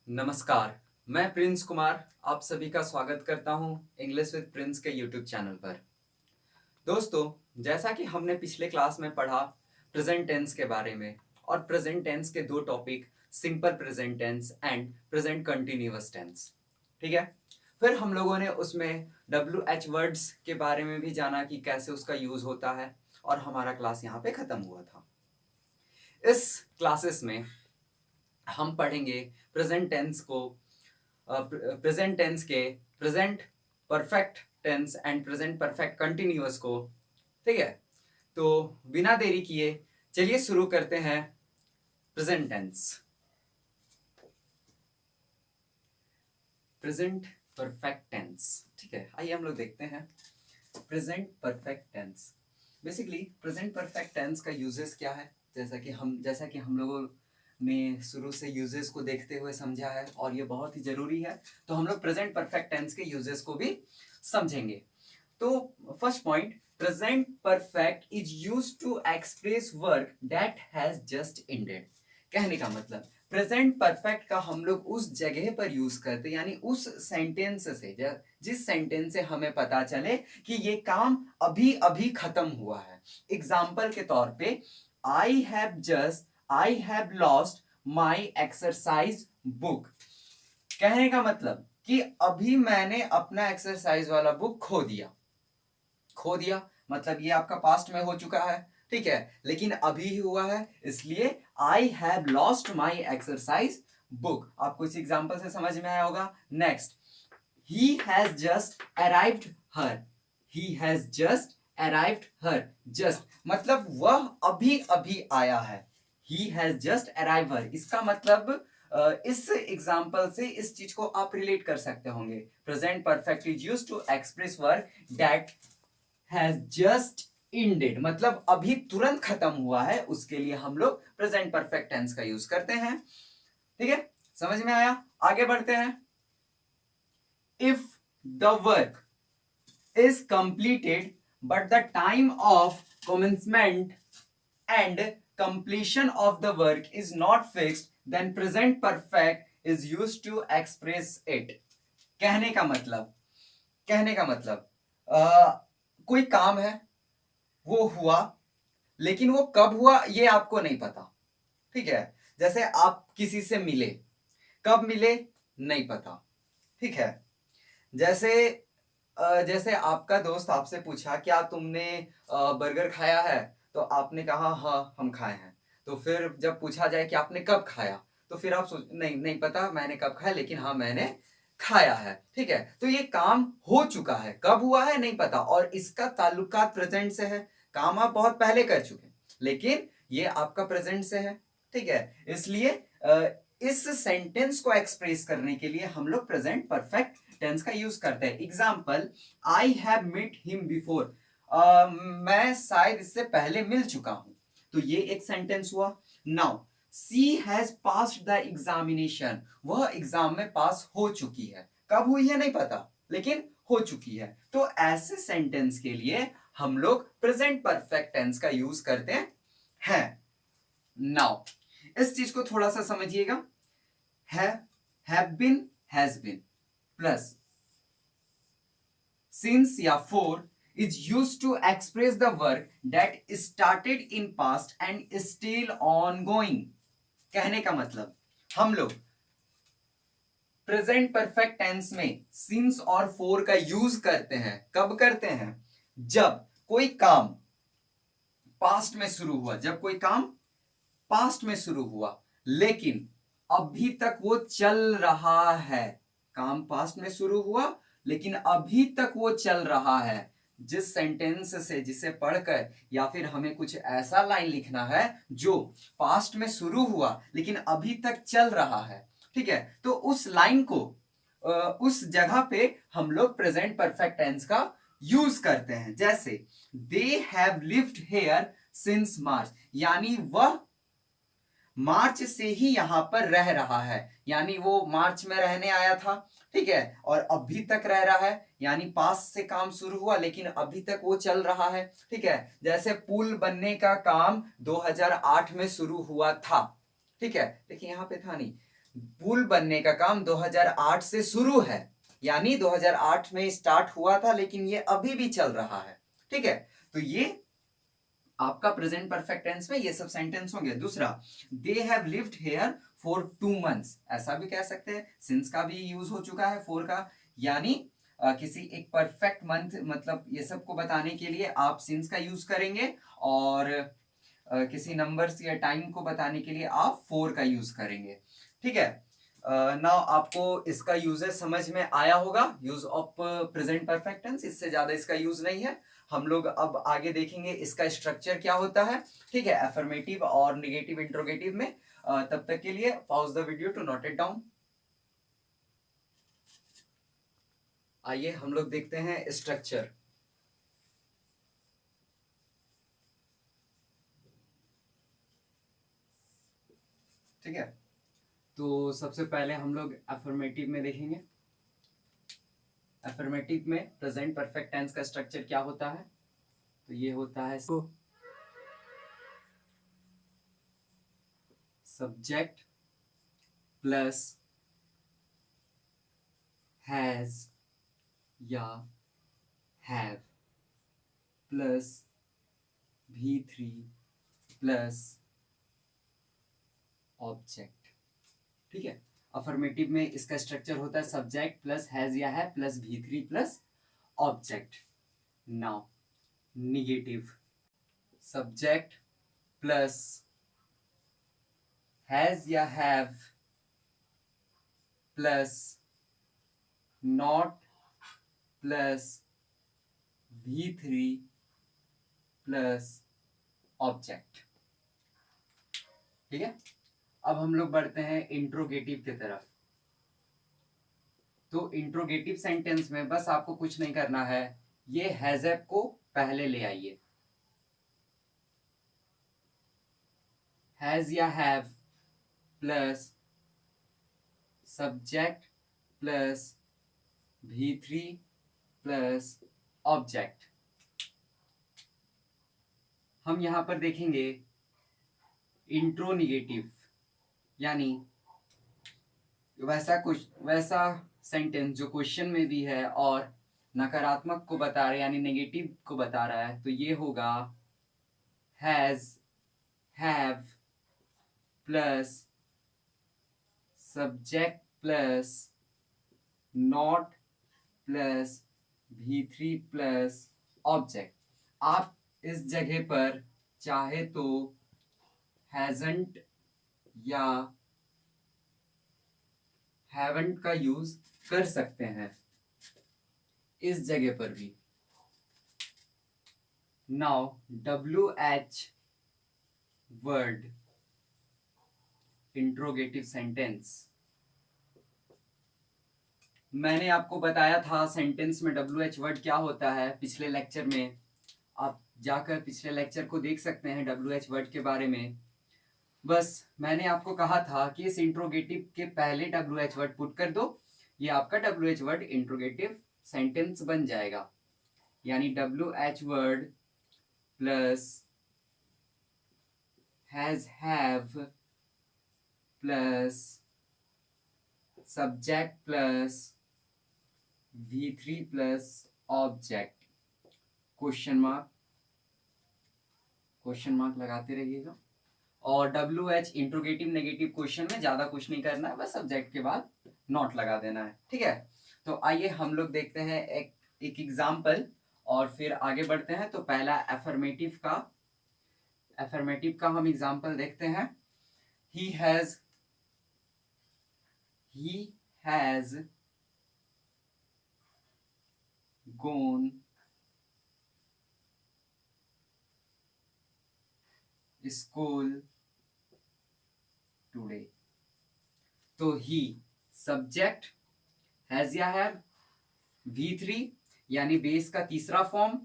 नमस्कार, मैं प्रिंस कुमार आप सभी का स्वागत करता हूं इंग्लिश विद प्रिंस के यूट्यूब चैनल पर। दोस्तों, जैसा कि हमने पिछले क्लास में पढ़ा प्रेजेंट टेंस के बारे में और प्रेजेंट टेंस के दो topic simple present tense and present continuous tense. ठीक है, फिर हम लोगों ने उसमें WH वर्ड्स के बारे में भी जाना कि कैसे उसका यूज होता है और हमारा क्लास यहाँ पे खत्म हुआ था। इस क्लासेस में हम पढ़ेंगे प्रेजेंट टेंस को, प्रेजेंट टेंस के present perfect tense and present perfect continuous को। ठीक है, तो बिना देरी किए चलिए शुरू करते हैं present tense. Present perfect tense, ठीक है, आइए हम लोग देखते हैं present perfect tense. Basically present perfect tense का यूजेस क्या है, जैसा कि हम लोगों ने शुरू से यूजेस को देखते हुए समझा है और ये बहुत ही जरूरी है, तो हम लोग प्रेजेंट परफेक्ट टेंस के यूजेस को भी समझेंगे। तो first point, present perfect is used to express work that has just ended. कहने का मतलब प्रेजेंट परफेक्ट का हम लोग उस जगह पर यूज करते, यानी उस सेंटेंस से, जिस सेंटेंस से हमें पता चले कि ये काम अभी अभी खत्म हुआ है। एग्जाम्पल के तौर पे, I have lost my exercise book. कहने का मतलब कि अभी मैंने अपना एक्सरसाइज वाला बुक खो दिया। खो दिया मतलब ये आपका पास्ट में हो चुका है, ठीक है, लेकिन अभी ही हुआ है, इसलिए I have lost my exercise book. आपको इस एग्जाम्पल से समझ में आया होगा। Next, he has just arrived her. He has just arrived her, just मतलब वह अभी अभी आया है। ही हैज जस्ट अराइव हर, इसका मतलब इस एग्जाम्पल से इस चीज को आप रिलेट कर सकते होंगे। Present perfect is used to express work that has just ended, मतलब अभी तुरंत खत्म हुआ है, उसके लिए हम लोग प्रेजेंट परफेक्ट टेंस का यूज करते हैं। ठीक है, समझ में आया? आगे बढ़ते हैं। If the work is completed but the time of commencement and completion of the work is not fixed, then present perfect is used to express it। कहने का मतलब, कोई काम है, वो हुआ, लेकिन वो कब हुआ ये आपको नहीं पता। ठीक है, जैसे आप किसी से मिले, कब मिले नहीं पता। ठीक है, जैसे आपका दोस्त आपसे पूछा क्या तुमने बर्गर खाया है, तो आपने कहा हाँ हम खाए हैं। तो फिर जब पूछा जाए कि आपने कब खाया, तो फिर आप सोच नहीं पता मैंने कब खाया, लेकिन हाँ मैंने खाया है। ठीक है, तो ये काम हो चुका है, कब हुआ है नहीं पता, और इसका ताल्लुकात प्रेजेंट से है। काम आप बहुत पहले कर चुके, लेकिन ये आपका प्रेजेंट से है। ठीक है, इसलिए इस सेंटेंस को एक्सप्रेस करने के लिए हम लोग प्रेजेंट परफेक्ट टेंस का यूज करते हैं। Example, I have meet him before, मैं शायद इससे पहले मिल चुका हूं, तो ये एक सेंटेंस हुआ। Now see has passed the examination, वह एग्जाम में पास हो चुकी है, कब हुई है नहीं पता, लेकिन हो चुकी है। तो ऐसे सेंटेंस के लिए हम लोग प्रेजेंट परफेक्ट टेंस का यूज करते हैं। नाउ इस चीज को थोड़ा सा समझिएगा। Have been, has been plus since या for is used to express the work that started in past and still ongoing। कहने का मतलब हम लोग प्रेजेंट परफेक्ट टेंस में since और for का यूज करते हैं। कब करते हैं? जब कोई काम पास्ट में शुरू हुआ, जब कोई काम पास्ट में शुरू हुआ लेकिन अभी तक वो चल रहा है। काम पास्ट में शुरू हुआ लेकिन अभी तक वो चल रहा है। जिस सेंटेंस से, जिसे पढ़कर या फिर हमें कुछ ऐसा लाइन लिखना है जो पास्ट में शुरू हुआ लेकिन अभी तक चल रहा है, ठीक है, तो उस लाइन को, उस जगह पे हम लोग प्रेजेंट परफेक्ट टेंस का यूज करते हैं। जैसे they have lived here since मार्च, यानी वह मार्च से ही यहां पर रह रहा है, यानी वो मार्च में रहने आया था, ठीक है, और अभी तक रह रहा है, यानी पास से काम शुरू हुआ लेकिन अभी तक वो चल रहा है। ठीक है, जैसे पुल बनने का काम 2008 में शुरू हुआ था, ठीक है, देखिए यहां पे था नहीं, पुल बनने का काम 2008 से शुरू है, यानी 2008 में स्टार्ट हुआ था, लेकिन ये अभी भी चल रहा है। ठीक है, तो ये आपका प्रेजेंट परफेक्ट टेंस में ये सब सेंटेंस होंगे। दूसरा, they have lived hair for 2 months, ऐसा भी कह सकते हैं। सिंस का भी यूज हो चुका है फॉर का, यानी किसी एक परफेक्ट मंथ, मतलब ये सब को बताने के लिए आप सिंस का यूज करेंगे, और किसी नंबर्स या टाइम को बताने के लिए आप फॉर का यूज करेंगे। ठीक है, नाउ आपको इसका यूजेज समझ में आया होगा, use of present perfect tense. इससे ज्यादा इसका यूज नहीं है। हम लोग अब आगे देखेंगे इसका स्ट्रक्चर क्या होता है। ठीक है, अफर्मेटिव और निगेटिव इंट्रोगेटिव में। तब तक के लिए pause the video to note it down. आइए हम लोग देखते हैं स्ट्रक्चर। ठीक है, तो सबसे पहले हम लोग अफर्मेटिव में देखेंगे। अफर्मेटिव में प्रेजेंट परफेक्ट टेंस का स्ट्रक्चर क्या होता है। तो ये होता है सब्जेक्ट प्लस हैज या have plus V3 plus object. ठीक है, अफर्मेटिव में इसका स्ट्रक्चर होता है सब्जेक्ट प्लस हैज या have plus V3 plus object. Now negative, subject plus has या have plus not plus V3 plus object. ठीक है, अब हम लोग बढ़ते हैं इंट्रोगेटिव की तरफ। तो इंट्रोगेटिव सेंटेंस में बस आपको कुछ नहीं करना है, ये हैजअप को पहले ले आइए। हैज या have plus subject plus V3 plus object. हम यहां पर देखेंगे इंट्रोनिगेटिव, यानी वैसा सेंटेंस जो क्वेश्चन में भी है और नकारात्मक को बता रहा है, यानी नेगेटिव को बता रहा है। तो ये होगा has have plus subject plus not plus V3 plus object. आप इस जगह पर चाहे तो हैजंट या हैवंट का यूज कर सकते हैं इस जगह पर भी। Now WH word interrogative sentence, मैंने आपको बताया था सेंटेंस में WH वर्ड क्या होता है पिछले लेक्चर में। आप जाकर पिछले लेक्चर को देख सकते हैं WH वर्ड के बारे में। बस मैंने आपको कहा था कि इस इंट्रोगेटिव के पहले WH वर्ड पुट कर दो, ये आपका WH वर्ड इंट्रोगेटिव सेंटेंस बन जाएगा। यानी WH word plus has have plus subject plus V3 plus object, question mark लगाते रहिएगा। और WH इंट्रोगेटिव नेगेटिव क्वेश्चन में ज्यादा कुछ नहीं करना है, बस सब्जेक्ट के बाद नॉट लगा देना है। ठीक है, तो आइए हम लोग देखते हैं एक एग्जाम्पल और फिर आगे बढ़ते हैं। तो पहला अफर्मेटिव का हम एग्जाम्पल देखते हैं। He has gone school today। तो ही सब्जेक्ट, हैज या हैव, V3 यानी बेस का तीसरा फॉर्म,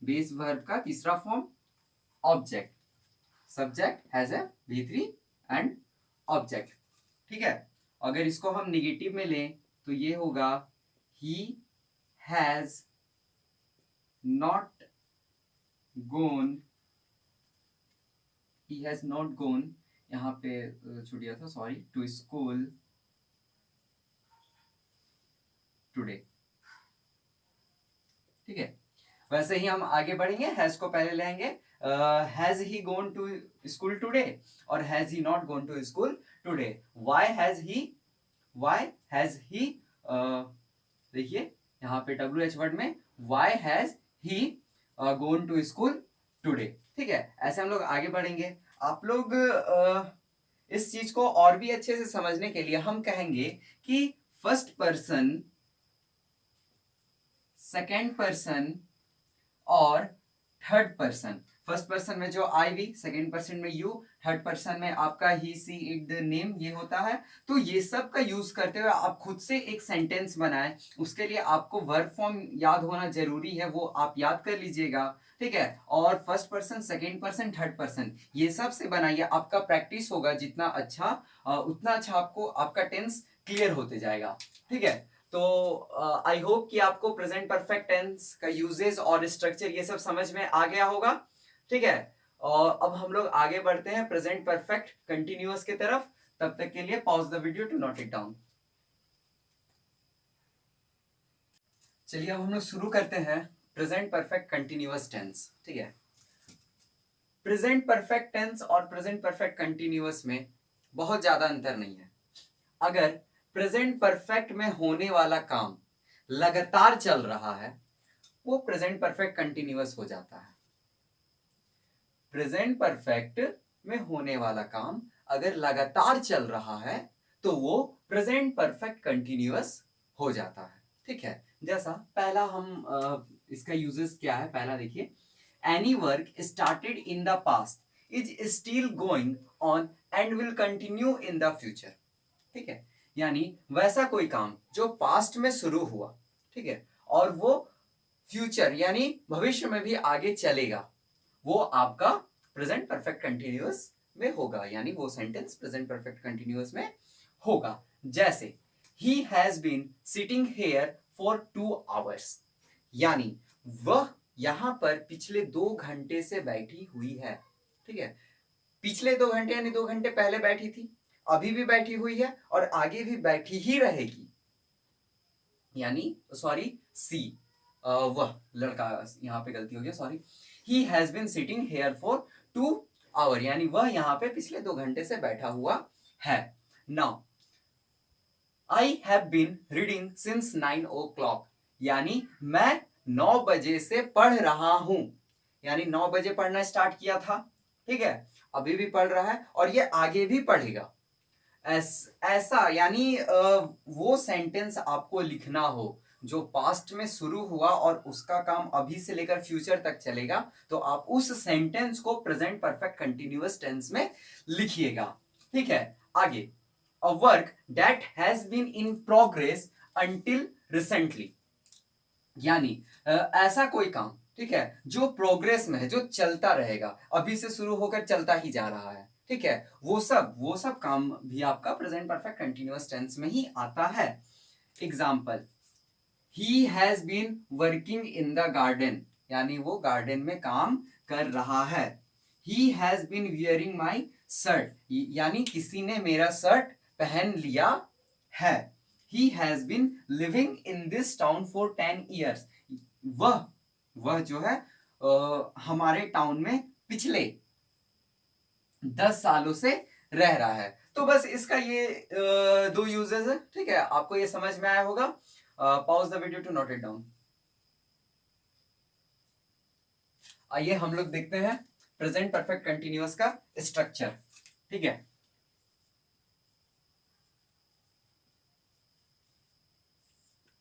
बेस वर्ब का तीसरा form, object, subject has have V3 and object. ठीक है, अगर इसको हम निगेटिव में लें तो ये होगा ही हैज नॉट gone यहाँ पे छूट गया था, सॉरी, टू स्कूल टुडे। ठीक है, वैसे ही हम आगे बढ़ेंगे, हैज को पहले लेंगे। Has he gone to school today और has he not gone to school today. Why has he देखिए यहाँ पे WH वर्ड में why has he gone to school today. ठीक है, ऐसे हम लोग आगे बढ़ेंगे। आप लोग इस चीज को और भी अच्छे से समझने के लिए हम कहेंगे कि फर्स्ट पर्सन, सेकेंड पर्सन और थर्ड पर्सन। फर्स्ट पर्सन में जो आई वी, सेकेंड पर्सन में यू, थर्ड पर्सन में आपका ही सी इट द नेम ये होता है। तो ये सब का यूज करते हुए आप खुद से एक सेंटेंस बनाएं। उसके लिए आपको वर्ब फॉर्म याद होना जरूरी है, वो आप याद कर लीजिएगा। ठीक है, और first person, second person, third person ये सब से बनाइए। आपका प्रैक्टिस होगा जितना अच्छा उतना अच्छा आपको आपका टेंस क्लियर होते जाएगा। ठीक है, तो आई होप कि आपको प्रेजेंट परफेक्ट टेंस का यूजेस और स्ट्रक्चर ये सब समझ में आ गया होगा। ठीक है, और अब हम लोग आगे बढ़ते हैं प्रेजेंट परफेक्ट कंटिन्यूअस की तरफ। तब तक के लिए pause the video to note it down. चलिए अब हम लोग शुरू करते हैं प्रेजेंट परफेक्ट कंटिन्यूअस टेंस। ठीक है, प्रेजेंट परफेक्ट टेंस और प्रेजेंट परफेक्ट कंटिन्यूअस में बहुत ज्यादा अंतर नहीं है। अगर प्रेजेंट परफेक्ट में होने वाला काम लगातार चल रहा है वो प्रेजेंट परफेक्ट कंटिन्यूअस हो जाता है। प्रेजेंट परफेक्ट में होने वाला काम अगर लगातार चल रहा है तो वो प्रेजेंट परफेक्ट कंटिन्यूअस हो जाता है। ठीक है, जैसा पहला हम इसका यूजेस क्या है, पहला देखिए, any work started in the past is still going on and will continue in the future. ठीक है, यानी वैसा कोई काम जो पास्ट में शुरू हुआ, ठीक है, और वो फ्यूचर यानी भविष्य में भी आगे चलेगा, वो आपका प्रेजेंट परफेक्ट कंटिन्यूअस में होगा, यानी वो सेंटेंस प्रेजेंट परफेक्ट कंटिन्यूअस में होगा। जैसे ही has been sitting here for 2 hours, यानी वह यहां पर पिछले 2 घंटे से बैठी हुई है। ठीक है, पिछले 2 घंटे यानी 2 घंटे पहले बैठी थी, अभी भी बैठी हुई है और आगे भी बैठी ही रहेगी। यानी सॉरी सी, वह लड़का, यहां पे गलती हो गया, sorry. He has been sitting here for 2 hours, यानी वह यहां पे पिछले 2 घंटे से बैठा हुआ है। Now I have been reading since 9 o'clock, यानी मैं 9 बजे से पढ़ रहा हूं, यानी 9 बजे पढ़ना स्टार्ट किया था। ठीक है, अभी भी पढ़ रहा है और ये आगे भी पढ़ेगा। ऐसा यानी वो सेंटेंस आपको लिखना हो जो पास्ट में शुरू हुआ और उसका काम अभी से लेकर फ्यूचर तक चलेगा, तो आप उस सेंटेंस को प्रेजेंट परफेक्ट कंटिन्यूअस टेंस में लिखिएगा। ठीक है, आगे, a work that has been in progress until recently, यानी ऐसा कोई काम, ठीक है, जो प्रोग्रेस में है, जो चलता रहेगा, अभी से शुरू होकर चलता ही जा रहा है। ठीक है, वो सब काम भी आपका प्रेजेंट परफेक्ट कंटिन्यूअस टेंस में ही आता है। Example, he has been working in the garden, यानी वो गार्डन में काम कर रहा है। He has been wearing my shirt, यानी किसी ने मेरा शर्ट पहन लिया है। He has been living in this town for 10 years, वह जो है हमारे टाउन में पिछले 10 सालों से रह रहा है। तो बस इसका ये 2 यूजेस है। ठीक है, आपको ये समझ में आया होगा। Pause the video to note it down. आइए हम लोग देखते हैं प्रेजेंट परफेक्ट कंटिन्यूअस का स्ट्रक्चर। ठीक है,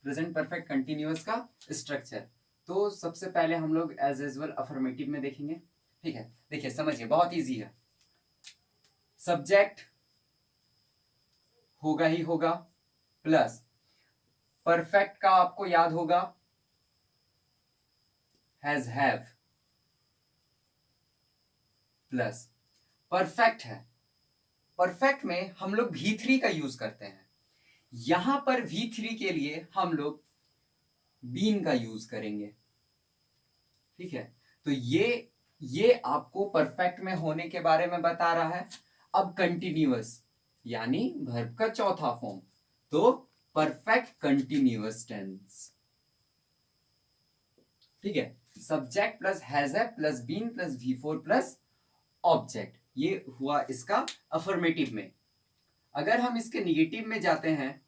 प्रेजेंट परफेक्ट कंटिन्यूअस का स्ट्रक्चर, तो सबसे पहले हम लोग एज यूजुअल अफर्मेटिव में देखेंगे। ठीक है, देखिए समझिए, बहुत इजी है। सब्जेक्ट होगा ही होगा, प्लस परफेक्ट का आपको याद होगा हैज, हैव, प्लस परफेक्ट है। परफेक्ट में हम लोग V3 का यूज करते हैं, यहां पर V3 के लिए हम लोग बीन का यूज करेंगे। ठीक है, तो ये आपको परफेक्ट में होने के बारे में बता रहा है। अब कंटिन्यूअस यानी वर्ब का चौथा फॉर्म, तो परफेक्ट कंटिन्यूअस टेंस। ठीक है, subject plus has have plus been plus V4 plus object, ये हुआ इसका अफर्मेटिव में। अगर हम इसके निगेटिव में जाते हैं,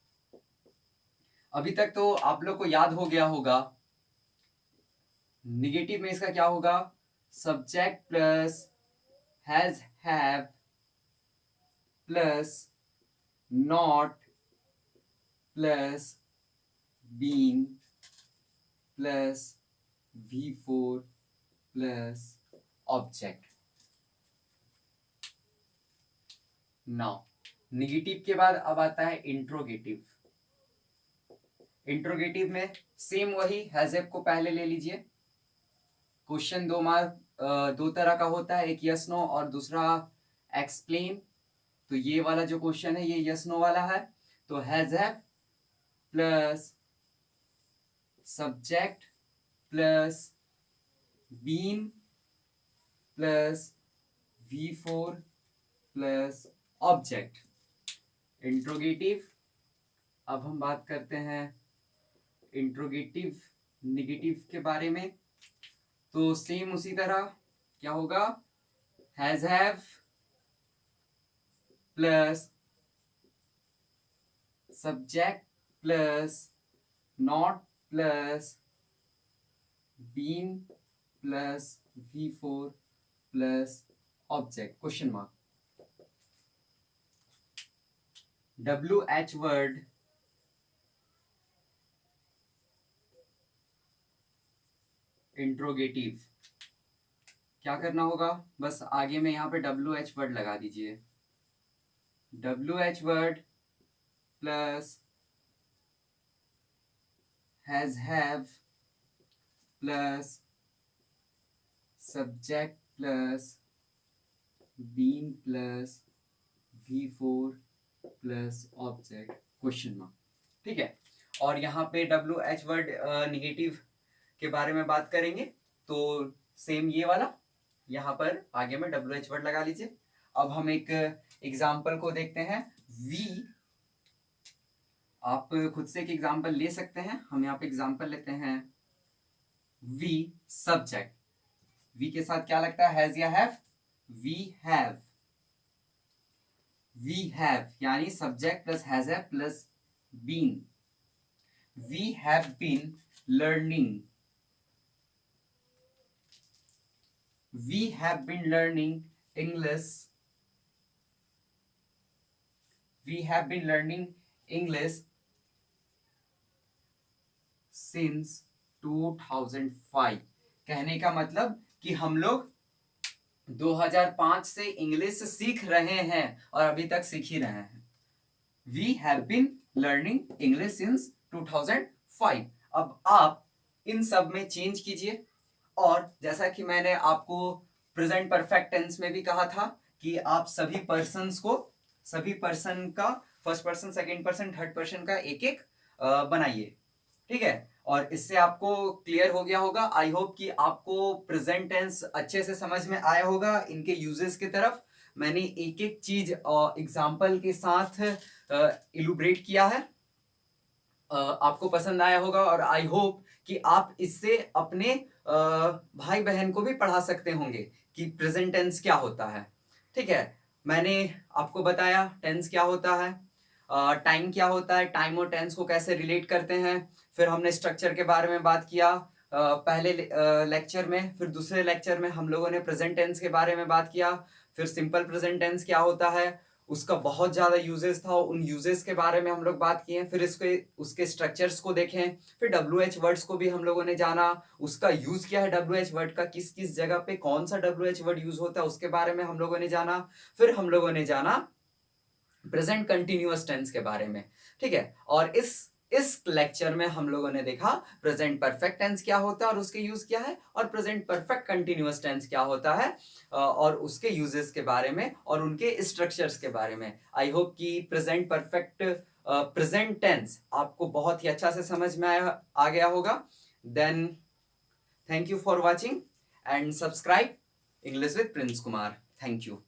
अभी तक तो आप लोग को याद हो गया होगा, निगेटिव में इसका क्या होगा, subject plus has have plus not plus been plus V4 plus object. Now negative के बाद अब आता है इंट्रोगेटिव। इंट्रोगेटिव में सेम वही, हैज हैव को पहले ले लीजिए। क्वेश्चन 2 मार्क 2 तरह का होता है, एक यस नो और दूसरा एक्सप्लेन। तो ये वाला जो क्वेश्चन है ये यस नो वाला है। तो has have plus subject plus been plus V4 plus object, interrogative. अब हम बात करते हैं इंट्रोगेटिव निगेटिव के बारे में। तो सेम उसी तरह क्या होगा, has have plus subject plus not plus been plus V4 plus object question mark. WH word interrogative, क्या करना होगा, बस आगे में यहाँ पे WH वर्ड लगा दीजिए। WH word plus has have plus subject plus been plus V4 plus object question mark. ठीक है, और यहाँ पे WH वर्ड निगेटिव के बारे में बात करेंगे, तो सेम ये वाला यहाँ पर आगे में WH वर्ड लगा लीजिए। अब हम एक एग्जाम्पल को देखते हैं। V, आप खुद से एक एग्जाम्पल ले सकते हैं। हम यहाँ पे एग्जाम्पल लेते हैं V सब्जेक्ट, V के साथ क्या लगता है, हैज या have, we have. We have यानी subject plus has have plus been. We have been learning, we have been learning English. We have been learning English since 2005। कहने का मतलब कि हम लोग 2005 से इंग्लिश सीख रहे हैं और अभी तक सीख ही रहे हैं। We have been learning English since 2005। अब आप इन सब में चेंज कीजिए, और जैसा कि मैंने आपको प्रेजेंट परफेक्ट टेंस में भी कहा था कि आप सभी पर्सन का first person, second person, third person का एक एक बनाइए। ठीक है, और इससे आपको क्लियर हो गया होगा। आई होप कि आपको प्रेजेंट टेंस अच्छे से समझ में आया होगा। इनके यूजेस की तरफ मैंने एक एक चीज एग्जाम्पल के साथ इलुब्रेट किया है। आपको पसंद आया होगा और आई होप कि आप इससे अपने भाई बहन को भी पढ़ा सकते होंगे कि प्रेजेंट टेंस क्या होता है। ठीक है, मैंने आपको बताया टेंस क्या होता है, टाइम क्या होता है, टाइम और टेंस को कैसे रिलेट करते हैं। फिर हमने स्ट्रक्चर के बारे में बात किया पहले लेक्चर में। फिर दूसरे लेक्चर में हम लोगों ने प्रेजेंट टेंस के बारे में बात किया। फिर सिंपल प्रेजेंट टेंस क्या होता है, उसका बहुत ज्यादा यूजेस था, उन यूजेस के बारे में हम लोग बात किए। फिर उसके स्ट्रक्चर्स को देखें। फिर WH वर्ड्स को भी हम लोगों ने जाना, उसका यूज क्या है, WH वर्ड का किस किस जगह पे कौन सा WH वर्ड यूज होता है उसके बारे में हम लोगों ने जाना। फिर हम लोगों ने जाना प्रेजेंट कंटिन्यूअस टेंस के बारे में। ठीक है, और इस लेक्चर में हम लोगों ने देखा प्रेजेंट परफेक्ट टेंस क्या होता है और उसके यूज क्या है, और प्रेजेंट परफेक्ट कंटिन्यूअस टेंस क्या होता है और उसके यूजेस के बारे में और उनके स्ट्रक्चर्स के बारे में। आई होप कि प्रेजेंट टेंस आपको बहुत ही अच्छा से समझ में आ गया होगा। Then thank you for watching and subscribe English with Prince Kumar. Thank you.